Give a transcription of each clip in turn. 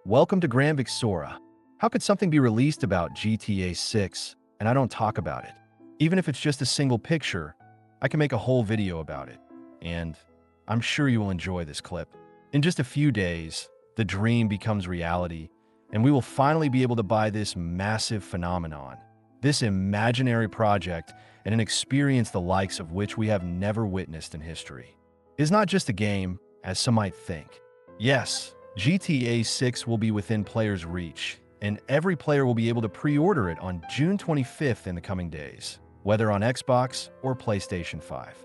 Welcome to Grand Vixora. How could something be released about GTA 6 and I don't talk about it? Even if it's just a single picture, I can make a whole video about it. And I'm sure you will enjoy this clip. In just a few days, the dream becomes reality, and we will finally be able to buy this massive phenomenon, this imaginary project, and an experience the likes of which we have never witnessed in history. It's not just a game, as some might think. Yes, GTA 6 will be within players' reach, and every player will be able to pre-order it on June 25th in the coming days, whether on Xbox or PlayStation 5.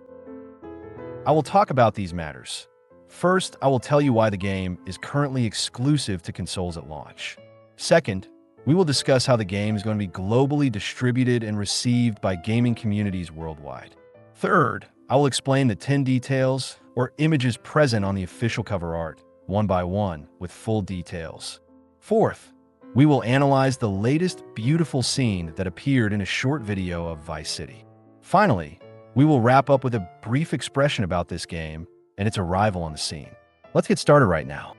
I will talk about these matters. First, I will tell you why the game is currently exclusive to consoles at launch. Second, we will discuss how the game is going to be globally distributed and received by gaming communities worldwide. Third, I will explain the 10 details or images present on the official cover art, one by one, with full details. Fourth, we will analyze the latest beautiful scene that appeared in a short video of Vice City. Finally, we will wrap up with a brief expression about this game and its arrival on the scene. Let's get started right now.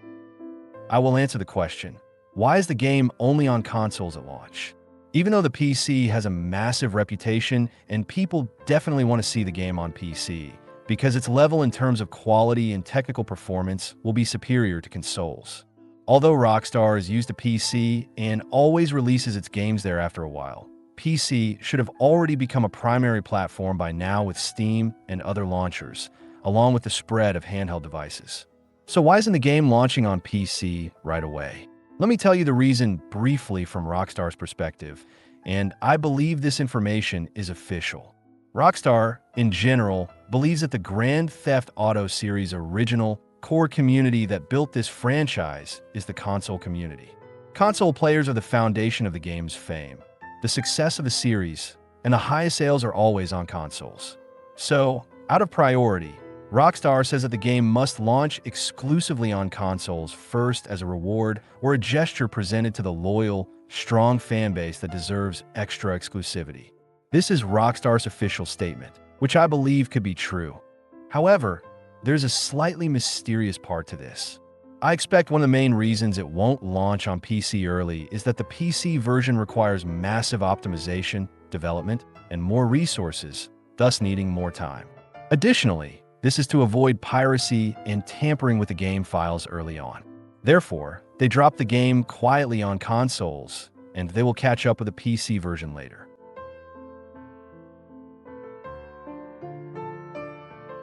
I will answer the question, why is the game only on consoles at launch? Even though the PC has a massive reputation and people definitely want to see the game on PC, because its level in terms of quality and technical performance will be superior to consoles. Although Rockstar has used a PC and always releases its games there after a while, PC should have already become a primary platform by now with Steam and other launchers, along with the spread of handheld devices. So why isn't the game launching on PC right away? Let me tell you the reason briefly from Rockstar's perspective, and I believe this information is official. Rockstar, in general, believes that the Grand Theft Auto series' original, core community that built this franchise is the console community. Console players are the foundation of the game's fame, the success of the series, and the highest sales are always on consoles. So, out of priority, Rockstar says that the game must launch exclusively on consoles first as a reward or a gesture presented to the loyal, strong fanbase that deserves extra exclusivity. This is Rockstar's official statement, which I believe could be true. However, there's a slightly mysterious part to this. I expect one of the main reasons it won't launch on PC early is that the PC version requires massive optimization, development, and more resources, thus needing more time. Additionally, this is to avoid piracy and tampering with the game files early on. Therefore, they drop the game quietly on consoles, and they will catch up with the PC version later.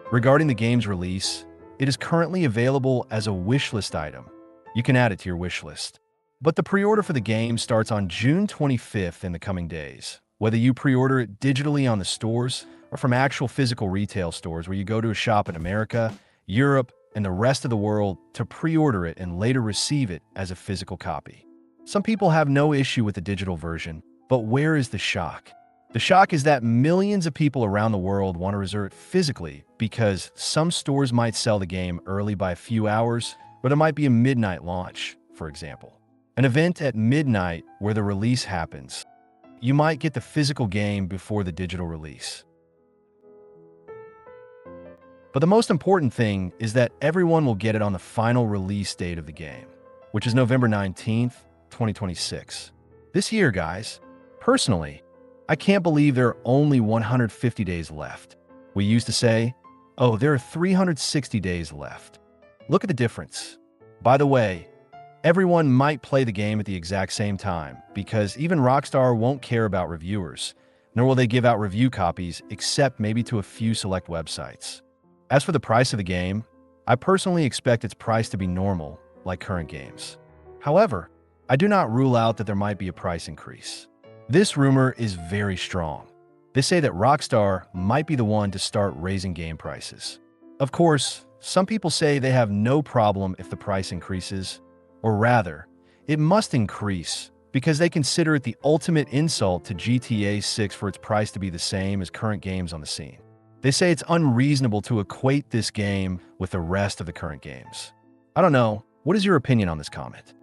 Regarding the game's release, it is currently available as a wishlist item. You can add it to your wishlist. But the pre-order for the game starts on June 25th in the coming days. Whether you pre-order it digitally on the stores or from actual physical retail stores where you go to a shop in America, Europe, and the rest of the world to pre-order it and later receive it as a physical copy. Some people have no issue with the digital version, but where is the shock? The shock is that millions of people around the world want to reserve it physically because some stores might sell the game early by a few hours, or there might be a midnight launch, for example. An event at midnight where the release happens. You might get the physical game before the digital release. But the most important thing is that everyone will get it on the final release date of the game, which is November 19th, 2026. This year, guys, personally, I can't believe there are only 150 days left. We used to say, oh, there are 360 days left. Look at the difference. By the way, everyone might play the game at the exact same time because even Rockstar won't care about reviewers, nor will they give out review copies except maybe to a few select websites. As for the price of the game, I personally expect its price to be normal, like current games. However, I do not rule out that there might be a price increase. This rumor is very strong. They say that Rockstar might be the one to start raising game prices. Of course, some people say they have no problem if the price increases, or rather, it must increase because they consider it the ultimate insult to GTA 6 for its price to be the same as current games on the scene. They say it's unreasonable to equate this game with the rest of the current games. I don't know, what is your opinion on this comment?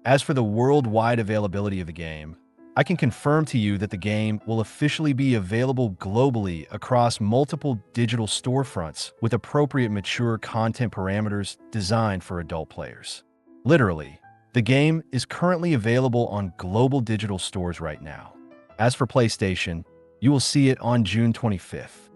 As for the worldwide availability of the game, I can confirm to you that the game will officially be available globally across multiple digital storefronts with appropriate mature content parameters designed for adult players. Literally, The game is currently available on global digital stores right now. As for PlayStation, you will see it on June 25th.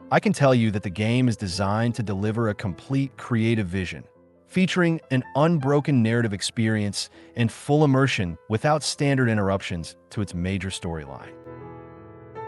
I can tell you that the game is designed to deliver a complete creative vision, featuring an unbroken narrative experience and full immersion without standard interruptions to its major storyline.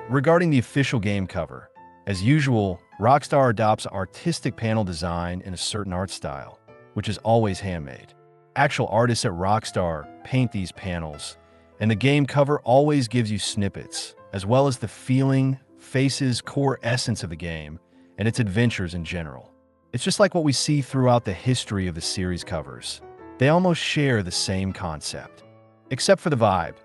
Regarding the official game cover, as usual, Rockstar adopts artistic panel design in a certain art style, which is always handmade. Actual artists at Rockstar paint these panels, and the game cover always gives you snippets, as well as the feeling, faces, core essence of the game, and its adventures in general. It's just like what we see throughout the history of the series covers. They almost share the same concept. Except for the vibe.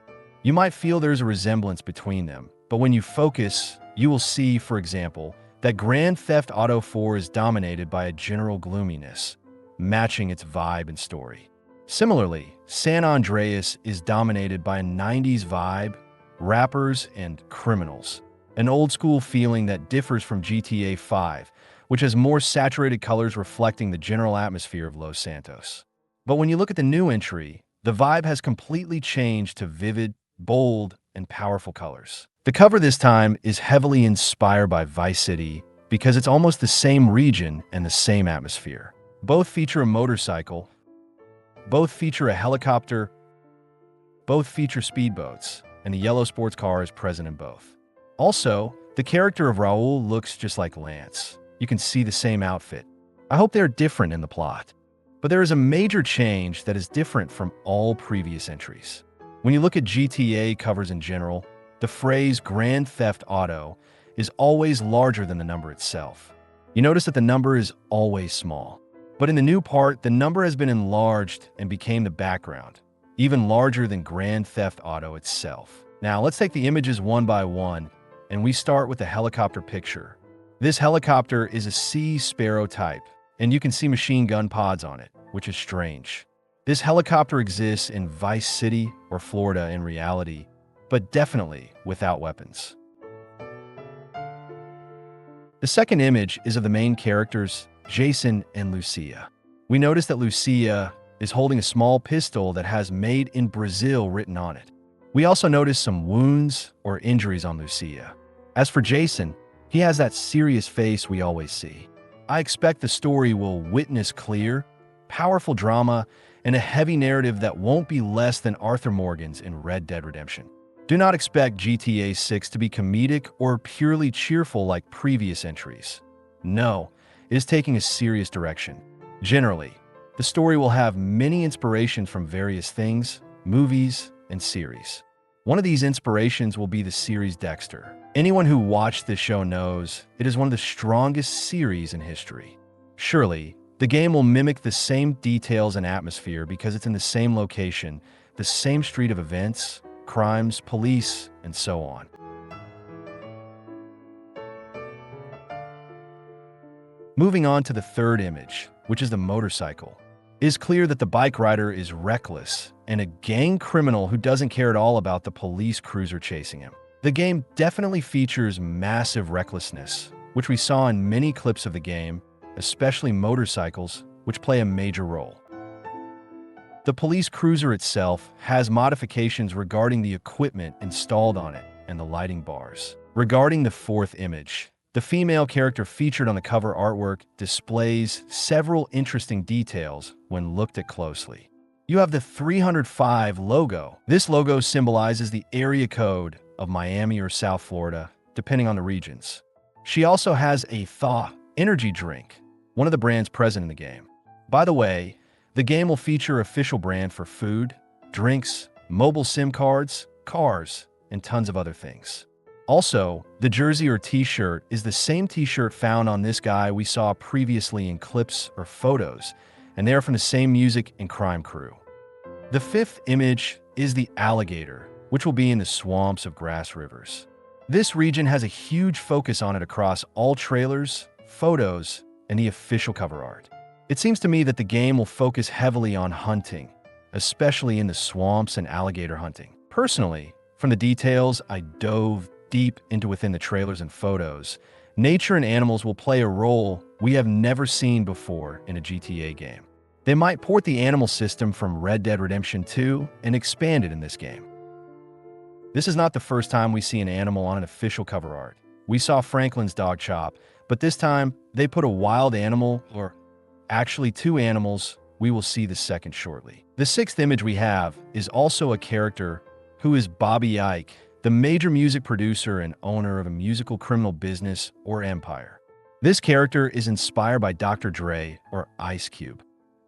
You might feel there's a resemblance between them, but when you focus, you will see, for example, that Grand Theft Auto 4 is dominated by a general gloominess, matching its vibe and story. Similarly, San Andreas is dominated by a 90s vibe, rappers, and criminals, an old-school feeling that differs from GTA 5, which has more saturated colors reflecting the general atmosphere of Los Santos. But when you look at the new entry, the vibe has completely changed to vivid, bold, and powerful colors. The cover this time is heavily inspired by Vice City because it's almost the same region and the same atmosphere. Both feature a motorcycle, both feature a helicopter, both feature speedboats, and the yellow sports car is present in both. Also, the character of Raul looks just like Lance. You can see the same outfit. I hope they're different in the plot. But there is a major change that is different from all previous entries. When you look at GTA covers in general, the phrase Grand Theft Auto is always larger than the number itself. You notice that the number is always small. But in the new part, the number has been enlarged and became the background, even larger than Grand Theft Auto itself. Now, let's take the images one by one, and we start with the helicopter picture. This helicopter is a Sea Sparrow type, and you can see machine gun pods on it, which is strange. This helicopter exists in Vice City or Florida in reality, but definitely without weapons. The second image is of the main characters, Jason and Lucia. We notice that Lucia is holding a small pistol that has "Made in Brazil" written on it. We also notice some wounds or injuries on Lucia. As for Jason, he has that serious face we always see. I expect the story will witness clear, powerful drama, and a heavy narrative that won't be less than Arthur Morgan's in Red Dead Redemption. Do not expect GTA 6 to be comedic or purely cheerful like previous entries. No, it is taking a serious direction. Generally, the story will have many inspirations from various things, movies, and series. One of these inspirations will be the series Dexter. Anyone who watched this show knows it is one of the strongest series in history. Surely, the game will mimic the same details and atmosphere because it's in the same location, the same street of events, crimes, police, and so on. Moving on to the third image, which is the motorcycle. It is clear that the bike rider is reckless and a gang criminal who doesn't care at all about the police cruiser chasing him. The game definitely features massive recklessness, which we saw in many clips of the game, especially motorcycles, which play a major role. The police cruiser itself has modifications regarding the equipment installed on it and the lighting bars. Regarding the fourth image, the female character featured on the cover artwork displays several interesting details when looked at closely. You have the 305 logo. This logo symbolizes the area code of Miami or South Florida, depending on the regions. She also has a Thaw energy drink, one of the brands present in the game. By the way, the game will feature official brand for food, drinks, mobile SIM cards, cars, and tons of other things. Also, the jersey or t-shirt is the same t-shirt found on this guy we saw previously in clips or photos, and they are from the same music and crime crew. The fifth image is the alligator, which will be in the swamps of Grass Rivers. This region has a huge focus on it across all trailers, photos, and the official cover art. It seems to me that the game will focus heavily on hunting, especially in the swamps and alligator hunting. Personally, from the details I dove deep into within the trailers and photos, nature and animals will play a role we have never seen before in a GTA game. They might port the animal system from Red Dead Redemption 2 and expand it in this game. This is not the first time we see an animal on an official cover art. We saw Franklin's dog Chop, but this time they put a wild animal, or actually two animals. We will see the second shortly. The sixth image we have is also a character who is Bobby Ike, the major music producer and owner of a musical criminal business or empire. This character is inspired by Dr. Dre or Ice Cube.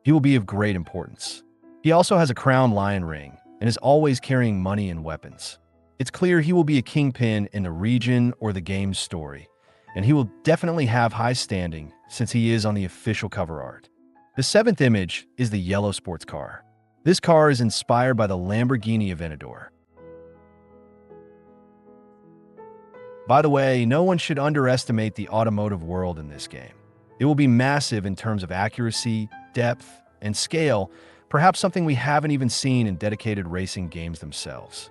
He will be of great importance. He also has a crown lion ring and is always carrying money and weapons. It's clear he will be a kingpin in the region or the game's story, and he will definitely have high standing since he is on the official cover art. The seventh image is the yellow sports car. This car is inspired by the Lamborghini Aventador. By the way, no one should underestimate the automotive world in this game. It will be massive in terms of accuracy, depth, and scale, perhaps something we haven't even seen in dedicated racing games themselves.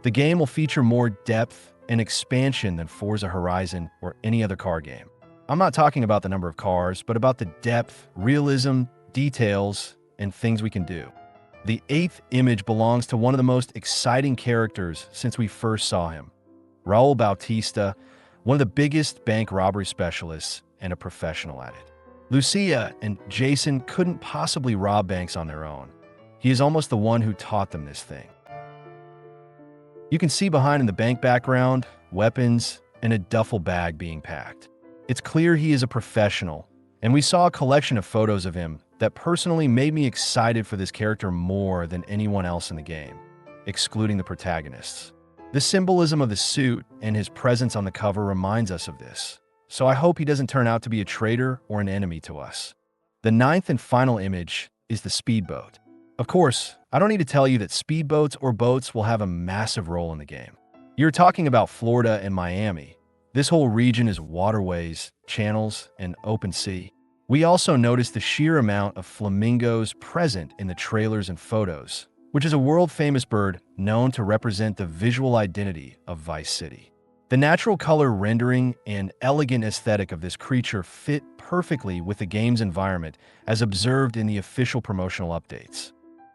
The game will feature more depth and expansion than Forza Horizon or any other car game. I'm not talking about the number of cars, but about the depth, realism, details, and things we can do. The eighth image belongs to one of the most exciting characters since we first saw him, Raul Bautista, one of the biggest bank robbery specialists and a professional at it. Lucia and Jason couldn't possibly rob banks on their own. He is almost the one who taught them this thing. You can see behind in the bank background, weapons, and a duffel bag being packed. It's clear he is a professional, and we saw a collection of photos of him that personally made me excited for this character more than anyone else in the game, excluding the protagonists. The symbolism of the suit and his presence on the cover reminds us of this, so I hope he doesn't turn out to be a traitor or an enemy to us. The ninth and final image is the speedboat. Of course, I don't need to tell you that speedboats or boats will have a massive role in the game. You're talking about Florida and Miami. This whole region is waterways, channels, and open sea. We also noticed the sheer amount of flamingos present in the trailers and photos, which is a world-famous bird known to represent the visual identity of Vice City. The natural color rendering and elegant aesthetic of this creature fit perfectly with the game's environment as observed in the official promotional updates.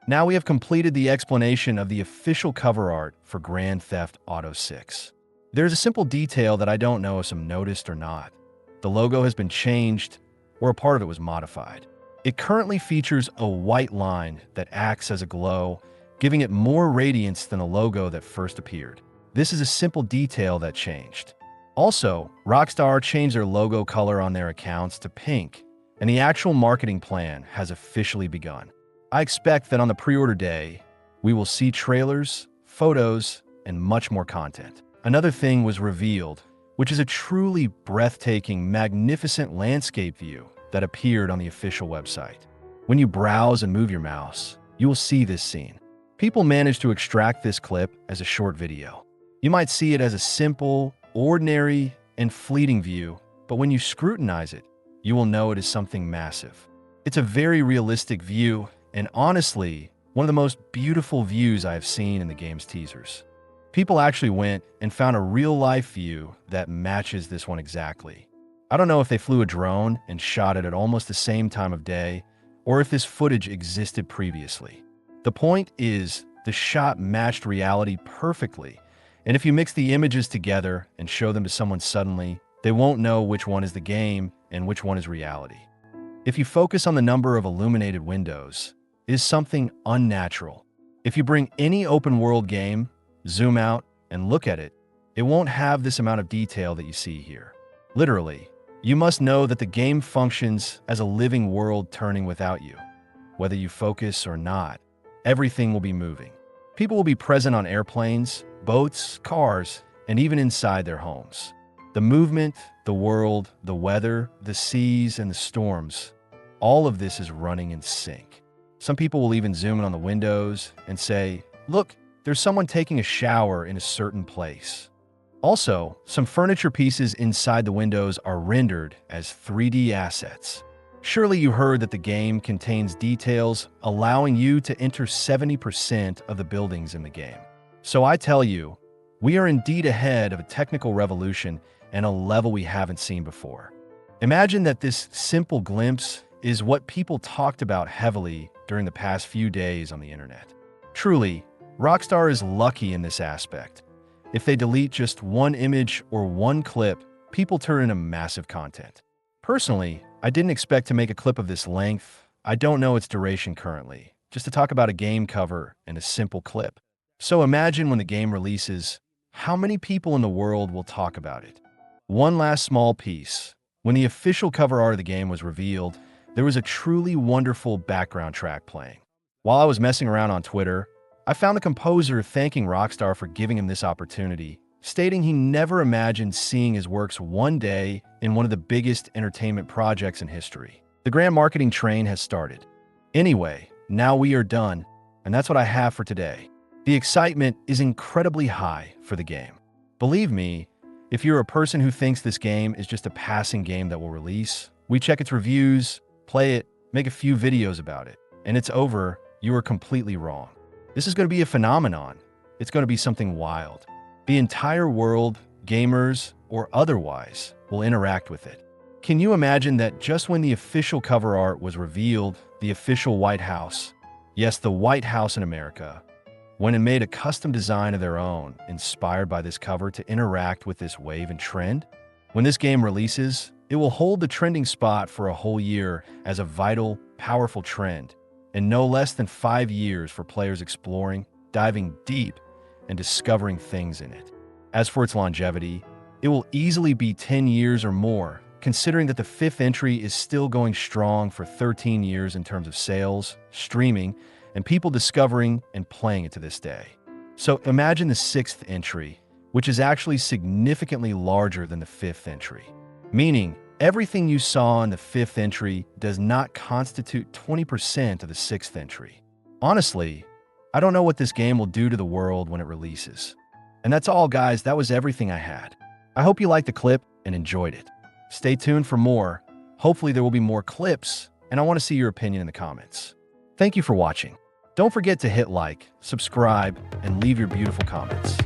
Now we have completed the explanation of the official cover art for Grand Theft Auto 6. There's a simple detail that I don't know if some noticed or not. The logo has been changed, or a part of it was modified. It currently features a white line that acts as a glow, giving it more radiance than the logo that first appeared. This is a simple detail that changed. Also, Rockstar changed their logo color on their accounts to pink, and the actual marketing plan has officially begun. I expect that on the pre-order day, we will see trailers, photos, and much more content. Another thing was revealed, which is a truly breathtaking, magnificent landscape view that appeared on the official website. When you browse and move your mouse, you will see this scene. People managed to extract this clip as a short video. You might see it as a simple, ordinary, and fleeting view, but when you scrutinize it, you will know it is something massive. It's a very realistic view, and honestly, one of the most beautiful views I have seen in the game's teasers. People actually went and found a real-life view that matches this one exactly. I don't know if they flew a drone and shot it at almost the same time of day, or if this footage existed previously. The point is, the shot matched reality perfectly, and if you mix the images together and show them to someone suddenly, they won't know which one is the game and which one is reality. If you focus on the number of illuminated windows, it is something unnatural. If you bring any open-world game, zoom out, and look at it, it won't have this amount of detail that you see here. Literally, you must know that the game functions as a living world turning without you. Whether you focus or not, everything will be moving. People will be present on airplanes, boats, cars, and even inside their homes. The movement, the world, the weather, the seas, and the storms, all of this is running in sync. Some people will even zoom in on the windows and say, "Look, there's someone taking a shower in a certain place." Also, some furniture pieces inside the windows are rendered as 3D assets. Surely you heard that the game contains details allowing you to enter 70% of the buildings in the game. So I tell you, we are indeed ahead of a technical revolution and a level we haven't seen before. Imagine that this simple glimpse is what people talked about heavily during the past few days on the internet. Truly, Rockstar is lucky in this aspect. If they delete just one image or one clip, people turn into massive content. Personally, I didn't expect to make a clip of this length. I don't know its duration currently, just to talk about a game cover and a simple clip. So imagine when the game releases, how many people in the world will talk about it? One last small piece. When the official cover art of the game was revealed, there was a truly wonderful background track playing. While I was messing around on Twitter, I found the composer thanking Rockstar for giving him this opportunity, stating he never imagined seeing his works one day in one of the biggest entertainment projects in history. The grand marketing train has started. Anyway, now we are done, and that's what I have for today. The excitement is incredibly high for the game. Believe me, if you're a person who thinks this game is just a passing game that will release, we check its reviews, play it, make a few videos about it, and it's over, you are completely wrong. This is going to be a phenomenon. It's going to be something wild. The entire world, gamers or otherwise, will interact with it. Can you imagine that just when the official cover art was revealed, the official White House, yes, the White House in America, went and made a custom design of their own, inspired by this cover to interact with this wave and trend? When this game releases, it will hold the trending spot for a whole year as a vital, powerful trend, and no less than 5 years for players exploring, diving deep, and discovering things in it. As for its longevity, it will easily be 10 years or more, considering that the 5th entry is still going strong for 13 years in terms of sales, streaming, and people discovering and playing it to this day. So imagine the 6th entry, which is actually significantly larger than the 5th entry, meaning everything you saw in the 5th entry does not constitute 20% of the 6th entry. Honestly, I don't know what this game will do to the world when it releases. And that's all, guys. That was everything I had. I hope you liked the clip and enjoyed it. Stay tuned for more. Hopefully there will be more clips, and I want to see your opinion in the comments. Thank you for watching. Don't forget to hit like, subscribe, and leave your beautiful comments.